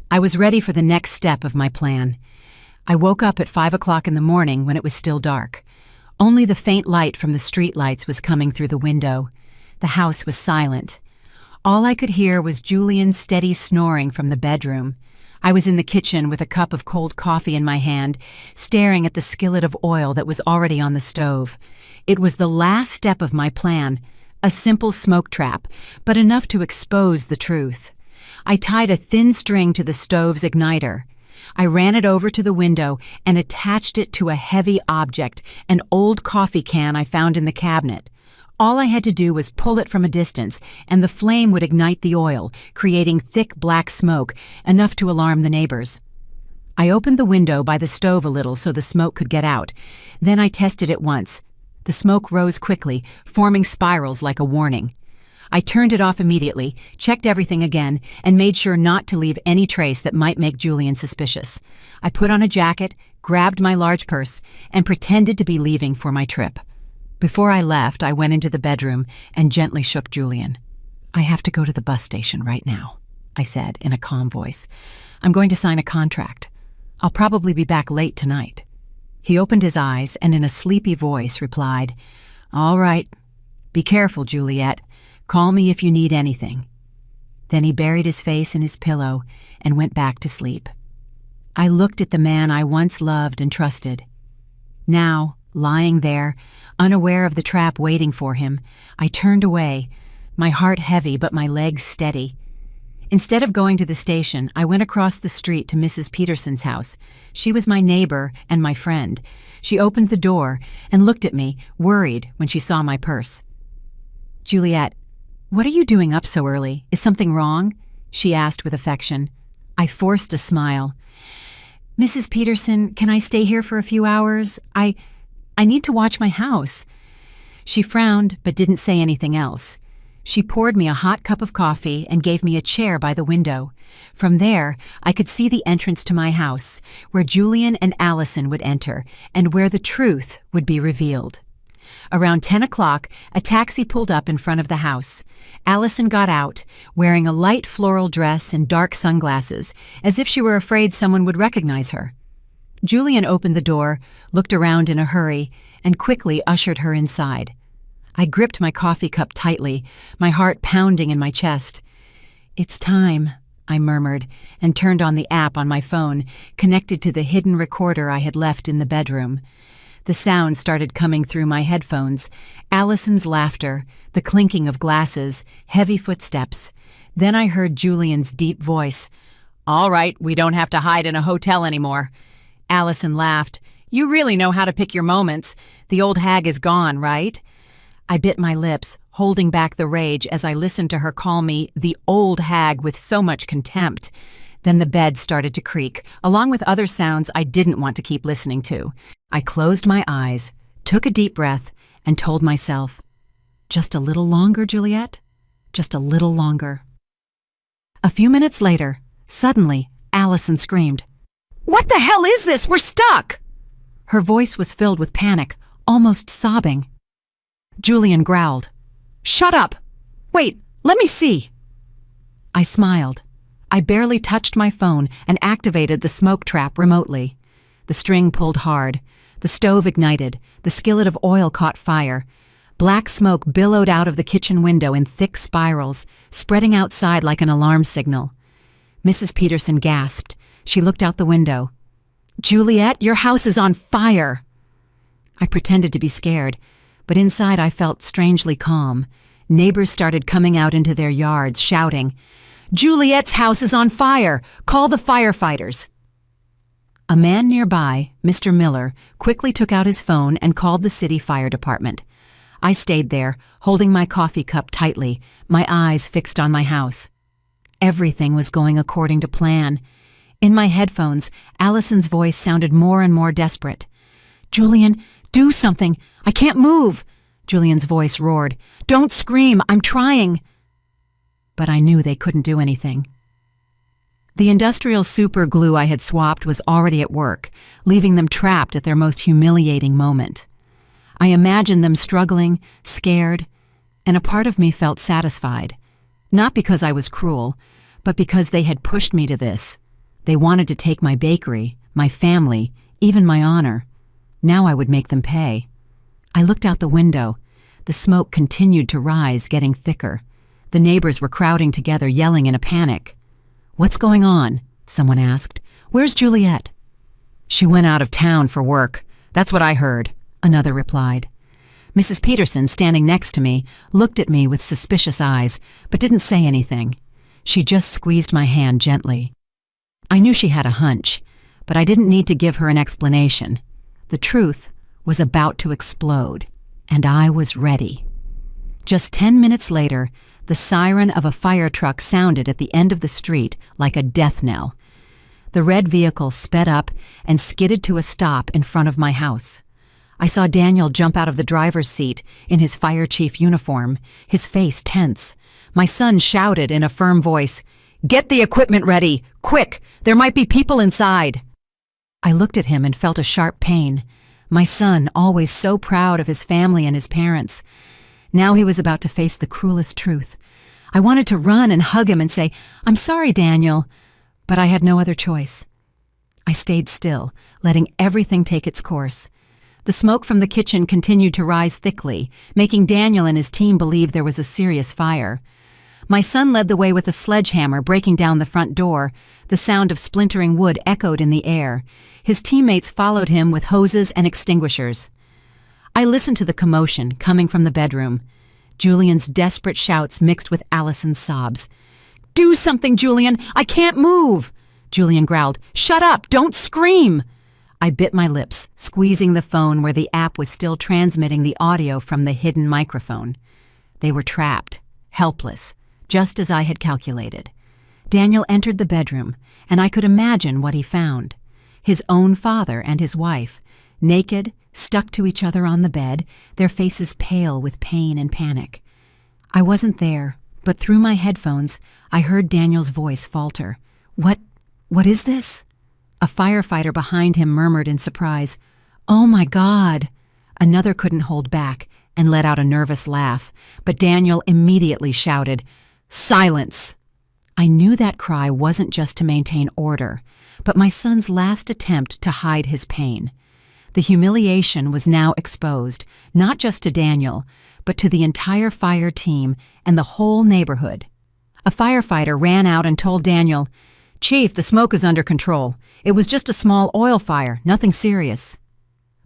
I was ready for the next step of my plan. I woke up at 5 o'clock in the morning when it was still dark. Only the faint light from the street lights was coming through the window. The house was silent. All I could hear was Julian's steady snoring from the bedroom. I was in the kitchen with a cup of cold coffee in my hand, staring at the skillet of oil that was already on the stove. It was the last step of my plan, a simple smoke trap, but enough to expose the truth. I tied a thin string to the stove's igniter. I ran it over to the window and attached it to a heavy object, an old coffee can I found in the cabinet. All I had to do was pull it from a distance, and the flame would ignite the oil, creating thick black smoke, enough to alarm the neighbors. I opened the window by the stove a little so the smoke could get out. Then I tested it once. The smoke rose quickly, forming spirals like a warning. I turned it off immediately, checked everything again, and made sure not to leave any trace that might make Julian suspicious. I put on a jacket, grabbed my large purse, and pretended to be leaving for my trip. Before I left, I went into the bedroom and gently shook Julian. "I have to go to the bus station right now," I said in a calm voice. "I'm going to sign a contract. I'll probably be back late tonight." He opened his eyes and in a sleepy voice replied, "All right. Be careful, Juliet. Call me if you need anything." Then he buried his face in his pillow and went back to sleep. I looked at the man I once loved and trusted. Now, lying there, unaware of the trap waiting for him, I turned away, my heart heavy but my legs steady. Instead of going to the station, I went across the street to Mrs. Peterson's house. She was my neighbor and my friend. She opened the door and looked at me, worried, when she saw my purse. "Juliet, what are you doing up so early? Is something wrong?" she asked with affection. I forced a smile. "Mrs. Peterson, can I stay here for a few hours? I need to watch my house." She frowned but didn't say anything else. She poured me a hot cup of coffee and gave me a chair by the window. From there, I could see the entrance to my house, where Julian and Allison would enter, and where the truth would be revealed. Around 10 o'clock, a taxi pulled up in front of the house. Allison got out, wearing a light floral dress and dark sunglasses, as if she were afraid someone would recognize her. Julian opened the door, looked around in a hurry, and quickly ushered her inside. I gripped my coffee cup tightly, my heart pounding in my chest. "It's time," I murmured, and turned on the app on my phone, connected to the hidden recorder I had left in the bedroom. The sound started coming through my headphones. Allison's laughter, the clinking of glasses, heavy footsteps. Then I heard Julian's deep voice. "All right, we don't have to hide in a hotel anymore." Allison laughed. "You really know how to pick your moments. The old hag is gone, right?" I bit my lips, holding back the rage as I listened to her call me the old hag with so much contempt. Then the bed started to creak, along with other sounds I didn't want to keep listening to. I closed my eyes, took a deep breath, and told myself, "Just a little longer, Juliet. Just a little longer." A few minutes later, suddenly, Allison screamed, "What the hell is this? We're stuck!" Her voice was filled with panic, almost sobbing. Julian growled, "Shut up! Wait, let me see!" I smiled. I barely touched my phone and activated the smoke trap remotely. The string pulled hard. The stove ignited. The skillet of oil caught fire. Black smoke billowed out of the kitchen window in thick spirals, spreading outside like an alarm signal. Mrs. Peterson gasped. She looked out the window. "Juliet, your house is on fire!" I pretended to be scared, but inside I felt strangely calm. Neighbors started coming out into their yards, shouting, "Juliet's house is on fire! Call the firefighters!" A man nearby, Mr. Miller, quickly took out his phone and called the city fire department. I stayed there, holding my coffee cup tightly, my eyes fixed on my house. Everything was going according to plan. In my headphones, Allison's voice sounded more and more desperate. "Julian, do something! I can't move!" Julian's voice roared. "Don't scream! I'm trying!" But I knew they couldn't do anything. The industrial super glue I had swapped was already at work, leaving them trapped at their most humiliating moment. I imagined them struggling, scared, and a part of me felt satisfied. Not because I was cruel, but because they had pushed me to this. They wanted to take my bakery, my family, even my honor. Now I would make them pay. I looked out the window. The smoke continued to rise, getting thicker. The neighbors were crowding together, yelling in a panic. "What's going on?" someone asked. "Where's Juliet?" "She went out of town for work. That's what I heard," another replied. Mrs. Peterson, standing next to me, looked at me with suspicious eyes, but didn't say anything. She just squeezed my hand gently. I knew she had a hunch, but I didn't need to give her an explanation. The truth was about to explode, and I was ready. Just 10 minutes later, the siren of a fire truck sounded at the end of the street like a death knell. The red vehicle sped up and skidded to a stop in front of my house. I saw Daniel jump out of the driver's seat in his fire chief uniform, his face tense. My son shouted in a firm voice, "Get the equipment ready! Quick! There might be people inside!" I looked at him and felt a sharp pain. My son, always so proud of his family and his parents. Now he was about to face the cruelest truth. I wanted to run and hug him and say, "I'm sorry, Daniel," but I had no other choice. I stayed still, letting everything take its course. The smoke from the kitchen continued to rise thickly, making Daniel and his team believe there was a serious fire. My son led the way with a sledgehammer, breaking down the front door. The sound of splintering wood echoed in the air. His teammates followed him with hoses and extinguishers. I listened to the commotion coming from the bedroom. Julian's desperate shouts mixed with Allison's sobs. Do something, Julian! I can't move! Julian growled. Shut up! Don't scream! I bit my lips, squeezing the phone where the app was still transmitting the audio from the hidden microphone. They were trapped, helpless, just as I had calculated. Daniel entered the bedroom, and I could imagine what he found. His own father and his wife, naked, stuck to each other on the bed, their faces pale with pain and panic. I wasn't there, but through my headphones, I heard Daniel's voice falter. What is this? A firefighter behind him murmured in surprise, "Oh my God!" Another couldn't hold back and let out a nervous laugh, but Daniel immediately shouted, "Silence!" I knew that cry wasn't just to maintain order, but my son's last attempt to hide his pain. The humiliation was now exposed, not just to Daniel, but to the entire fire team and the whole neighborhood. A firefighter ran out and told Daniel, "Chief, the smoke is under control. It was just a small oil fire, nothing serious."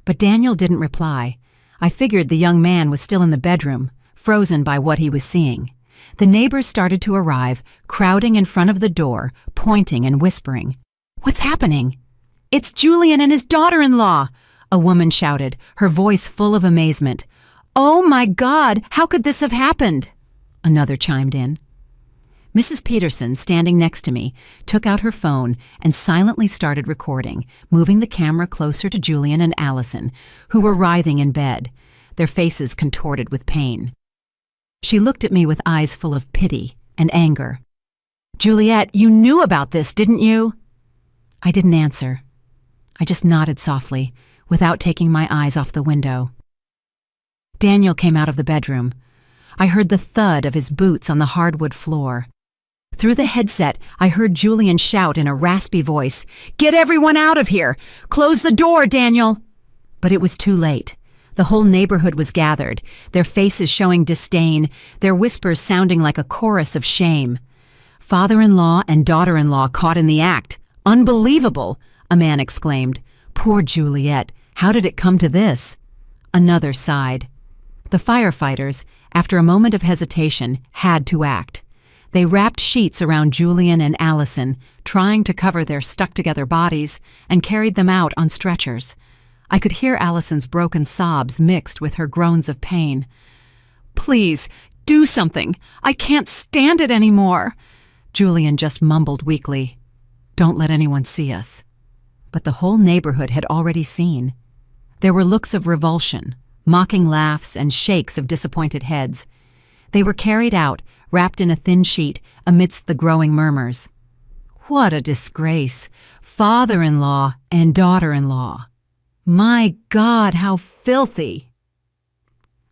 But Daniel didn't reply. I figured the young man was still in the bedroom, frozen by what he was seeing. The neighbors started to arrive, crowding in front of the door, pointing and whispering. "What's happening?" "It's Julian and his daughter-in-law!" a woman shouted, her voice full of amazement. "Oh my God, how could this have happened?" Another chimed in. Mrs. Peterson, standing next to me, took out her phone and silently started recording, moving the camera closer to Julian and Allison, who were writhing in bed, their faces contorted with pain. She looked at me with eyes full of pity and anger. "Juliet, you knew about this, didn't you?" I didn't answer. I just nodded softly, without taking my eyes off the window. Daniel came out of the bedroom. I heard the thud of his boots on the hardwood floor. Through the headset, I heard Julian shout in a raspy voice, "Get everyone out of here! Close the door, Daniel!" But it was too late. The whole neighborhood was gathered, their faces showing disdain, their whispers sounding like a chorus of shame. "Father-in-law and daughter-in-law caught in the act. Unbelievable!" a man exclaimed. "Poor Juliet, how did it come to this?" Another sighed. The firefighters, after a moment of hesitation, had to act. They wrapped sheets around Julian and Allison, trying to cover their stuck-together bodies, and carried them out on stretchers. I could hear Allison's broken sobs mixed with her groans of pain. "Please, do something! I can't stand it anymore!" Julian just mumbled weakly. "Don't let anyone see us." But the whole neighborhood had already seen. There were looks of revulsion, mocking laughs, and shakes of disappointed heads. They were carried out, wrapped in a thin sheet, amidst the growing murmurs. What a disgrace! Father-in-law and daughter-in-law. My God, how filthy!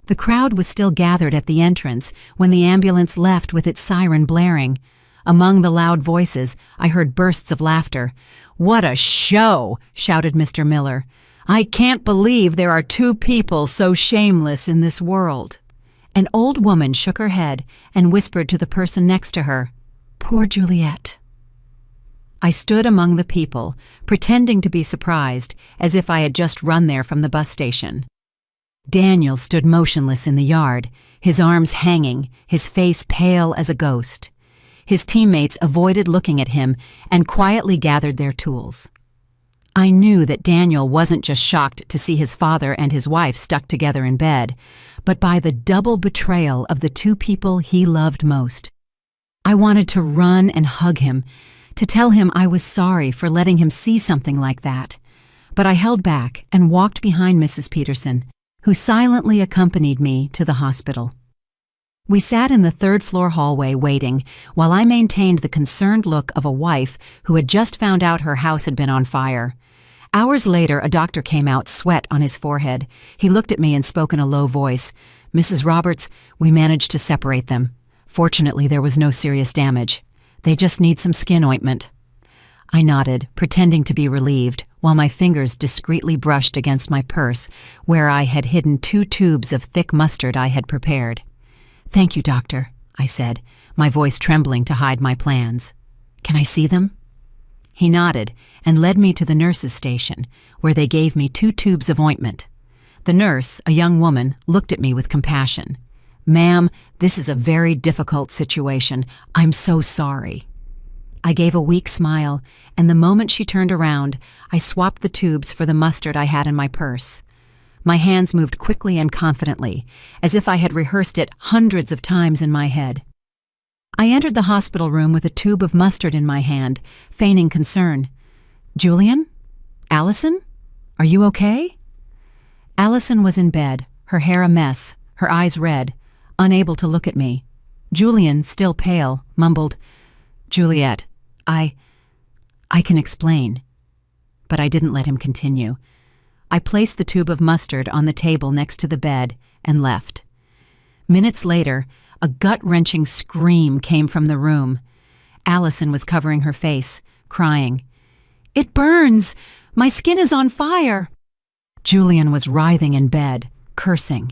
The crowd was still gathered at the entrance when the ambulance left with its siren blaring. Among the loud voices, I heard bursts of laughter. "What a show!" shouted Mr. Miller. "I can't believe there are two people so shameless in this world." An old woman shook her head and whispered to the person next to her, "Poor Juliet." I stood among the people, pretending to be surprised, as if I had just run there from the bus station. Daniel stood motionless in the yard, his arms hanging, his face pale as a ghost. His teammates avoided looking at him and quietly gathered their tools. I knew that Daniel wasn't just shocked to see his father and his wife stuck together in bed, but by the double betrayal of the two people he loved most. I wanted to run and hug him, to tell him I was sorry for letting him see something like that. But I held back and walked behind Mrs. Peterson, who silently accompanied me to the hospital. We sat in the third-floor hallway waiting, while I maintained the concerned look of a wife who had just found out her house had been on fire. Hours later, a doctor came out, sweat on his forehead. He looked at me and spoke in a low voice. "Mrs. Roberts, we managed to separate them. Fortunately, there was no serious damage. They just need some skin ointment." I nodded, pretending to be relieved, while my fingers discreetly brushed against my purse, where I had hidden 2 tubes of thick mustard I had prepared. "Thank you, doctor," I said, my voice trembling to hide my plans. "Can I see them?" He nodded and led me to the nurse's station, where they gave me 2 tubes of ointment. The nurse, a young woman, looked at me with compassion. "Ma'am, this is a very difficult situation. I'm so sorry." I gave a weak smile, and the moment she turned around, I swapped the tubes for the mustard I had in my purse. My hands moved quickly and confidently, as if I had rehearsed it hundreds of times in my head. I entered the hospital room with a tube of mustard in my hand, feigning concern. "Julian? Allison? Are you okay?" Allison was in bed, her hair a mess, her eyes red, unable to look at me. Julian, still pale, mumbled, "Juliet, I can explain." But I didn't let him continue. I placed the tube of mustard on the table next to the bed and left. Minutes later, a gut-wrenching scream came from the room. Allison was covering her face, crying, "It burns! My skin is on fire!" Julian was writhing in bed, cursing.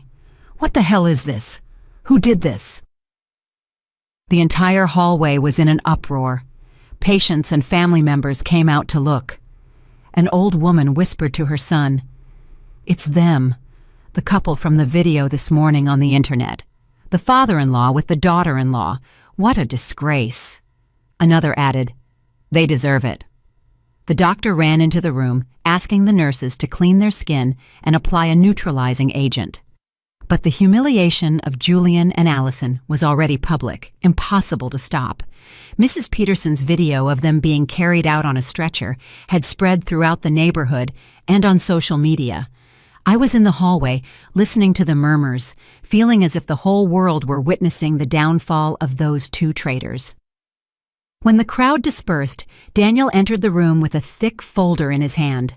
"What the hell is this? Who did this?" The entire hallway was in an uproar. Patients and family members came out to look. An old woman whispered to her son, "It's them, the couple from the video this morning on the internet. The father-in-law with the daughter-in-law. What a disgrace." Another added, "They deserve it." The doctor ran into the room, asking the nurses to clean their skin and apply a neutralizing agent. But the humiliation of Julian and Allison was already public, impossible to stop. Mrs. Peterson's video of them being carried out on a stretcher had spread throughout the neighborhood and on social media. I was in the hallway, listening to the murmurs, feeling as if the whole world were witnessing the downfall of those two traitors. When the crowd dispersed, Daniel entered the room with a thick folder in his hand.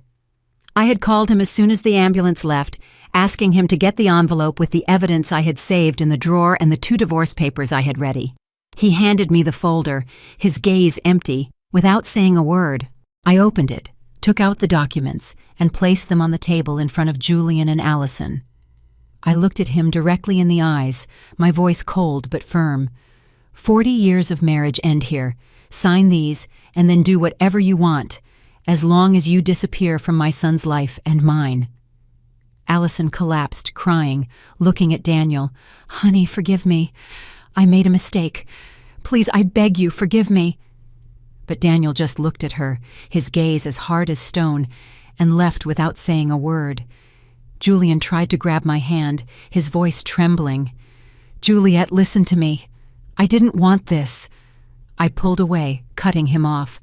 I had called him as soon as the ambulance left, asking him to get the envelope with the evidence I had saved in the drawer and the 2 divorce papers I had ready. He handed me the folder, his gaze empty, without saying a word. I opened it, took out the documents, and placed them on the table in front of Julian and Allison. I looked at him directly in the eyes, my voice cold but firm. 40 years of marriage end here. Sign these, and then do whatever you want, as long as you disappear from my son's life and mine. Allison collapsed, crying, looking at Daniel. "Honey, forgive me. I made a mistake. Please, I beg you, forgive me." But Daniel just looked at her, his gaze as hard as stone, and left without saying a word. Julian tried to grab my hand, his voice trembling. "Juliet, listen to me. I didn't want this." I pulled away, cutting him off.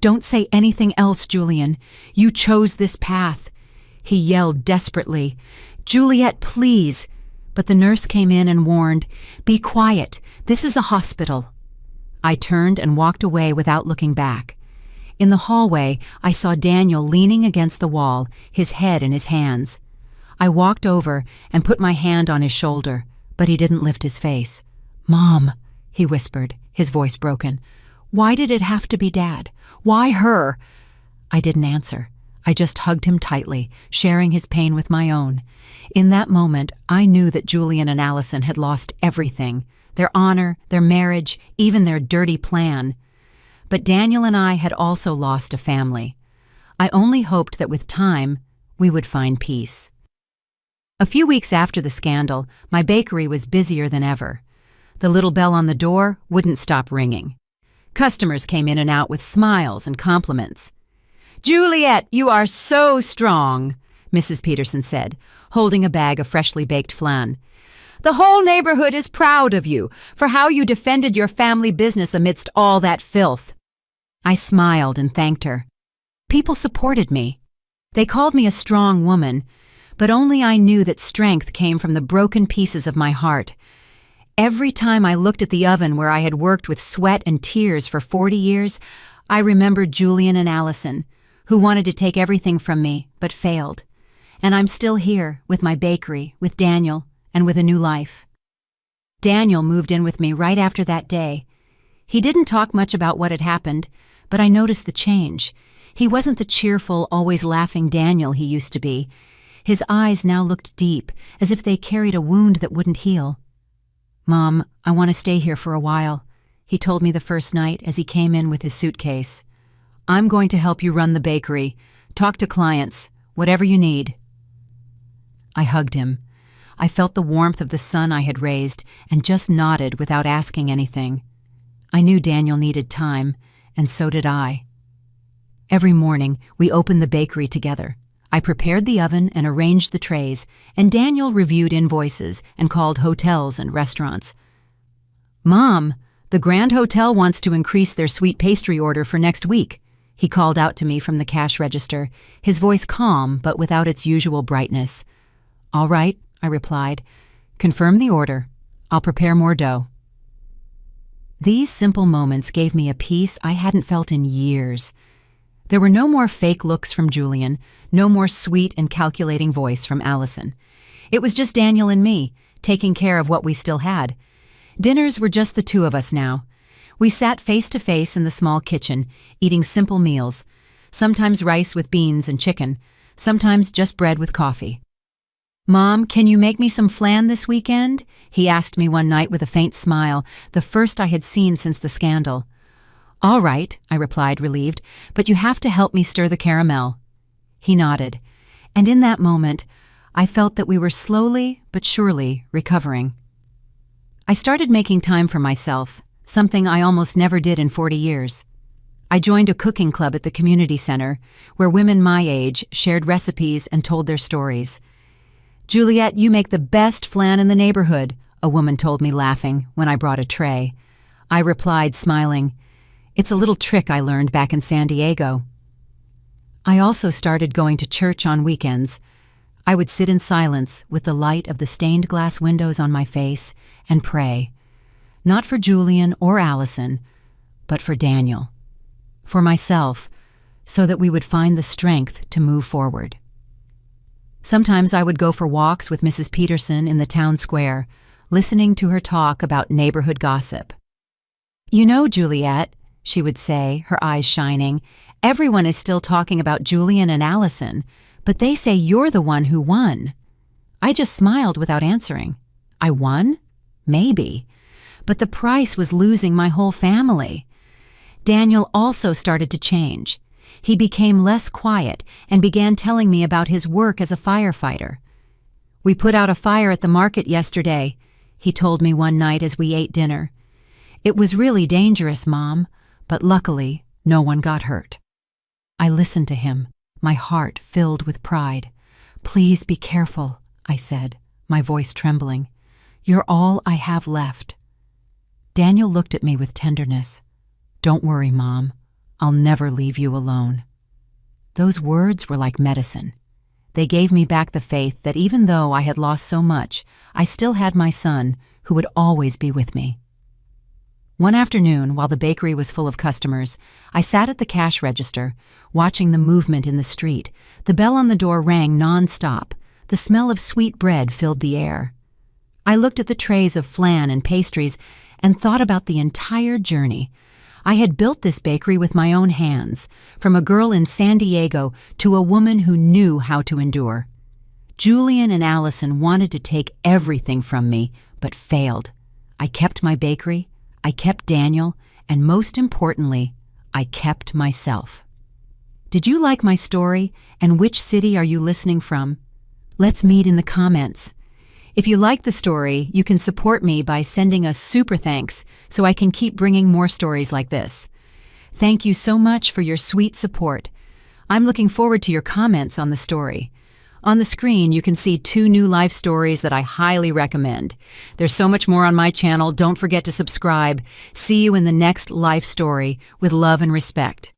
"Don't say anything else, Julian. You chose this path." He yelled desperately, "Juliet, please." But the nurse came in and warned, "Be quiet. This is a hospital." I turned and walked away without looking back. In the hallway, I saw Daniel leaning against the wall, his head in his hands. I walked over and put my hand on his shoulder, but he didn't lift his face. "Mom," he whispered, his voice broken. "Why did it have to be Dad? Why her?" I didn't answer. I just hugged him tightly, sharing his pain with my own. In that moment, I knew that Julian and Allison had lost everything, their honor, their marriage, even their dirty plan. But Daniel and I had also lost a family. I only hoped that with time, we would find peace. A few weeks after the scandal, my bakery was busier than ever. The little bell on the door wouldn't stop ringing. Customers came in and out with smiles and compliments. "Juliet, you are so strong," Mrs. Peterson said, holding a bag of freshly baked flan. "The whole neighborhood is proud of you for how you defended your family business amidst all that filth." I smiled and thanked her. People supported me. They called me a strong woman, but only I knew that strength came from the broken pieces of my heart. Every time I looked at the oven where I had worked with sweat and tears for 40 years, I remembered Julian and Allison, who wanted to take everything from me, but failed. And I'm still here, with my bakery, with Daniel, and with a new life. Daniel moved in with me right after that day. He didn't talk much about what had happened, but I noticed the change. He wasn't the cheerful, always laughing Daniel he used to be. His eyes now looked deep, as if they carried a wound that wouldn't heal. "Mom, I want to stay here for a while," he told me the first night as he came in with his suitcase. "I'm going to help you run the bakery, talk to clients, whatever you need." I hugged him. I felt the warmth of the son I had raised and just nodded without asking anything. I knew Daniel needed time, and so did I. Every morning, we opened the bakery together. I prepared the oven and arranged the trays, and Daniel reviewed invoices and called hotels and restaurants. "Mom, the Grand Hotel wants to increase their sweet pastry order for next week," he called out to me from the cash register, his voice calm but without its usual brightness. "All right," I replied. "Confirm the order. I'll prepare more dough." These simple moments gave me a peace I hadn't felt in years. There were no more fake looks from Julian, no more sweet and calculating voice from Allison. It was just Daniel and me, taking care of what we still had. Dinners were just the two of us now. We sat face to face in the small kitchen, eating simple meals, sometimes rice with beans and chicken, sometimes just bread with coffee. "Mom, can you make me some flan this weekend?" he asked me one night with a faint smile, the first I had seen since the scandal. "All right," I replied, relieved, "but you have to help me stir the caramel." He nodded, and in that moment, I felt that we were slowly but surely recovering. I started making time for myself, something I almost never did in 40 years. I joined a cooking club at the community center, where women my age shared recipes and told their stories. "Juliet, you make the best flan in the neighborhood," a woman told me, laughing, when I brought a tray. I replied, smiling, "It's a little trick I learned back in San Diego." I also started going to church on weekends. I would sit in silence with the light of the stained glass windows on my face and pray, not for Julian or Allison, but for Daniel, for myself, so that we would find the strength to move forward. Sometimes I would go for walks with Mrs. Peterson in the town square, listening to her talk about neighborhood gossip. "You know, Juliet," she would say, her eyes shining, "everyone is still talking about Julian and Allison, but they say you're the one who won." I just smiled without answering. I won? Maybe. But the price was losing my whole family. Daniel also started to change. He became less quiet and began telling me about his work as a firefighter. "We put out a fire at the market yesterday," he told me one night as we ate dinner. "It was really dangerous, Mom, but luckily no one got hurt." I listened to him, my heart filled with pride. "Please be careful," I said, my voice trembling. "You're all I have left." Daniel looked at me with tenderness. "Don't worry, Mom. I'll never leave you alone." Those words were like medicine. They gave me back the faith that even though I had lost so much, I still had my son, who would always be with me. One afternoon, while the bakery was full of customers, I sat at the cash register, watching the movement in the street. The bell on the door rang non-stop. The smell of sweet bread filled the air. I looked at the trays of flan and pastries and thought about the entire journey. I had built this bakery with my own hands, from a girl in San Diego to a woman who knew how to endure. Julian and Allison wanted to take everything from me, but failed. I kept my bakery, I kept Daniel, and most importantly, I kept myself. Did you like my story, and which city are you listening from? Let's meet in the comments. If you like the story, you can support me by sending a super thanks so I can keep bringing more stories like this. Thank you so much for your sweet support. I'm looking forward to your comments on the story. On the screen, you can see 2 new life stories that I highly recommend. There's so much more on my channel. Don't forget to subscribe. See you in the next life story with love and respect.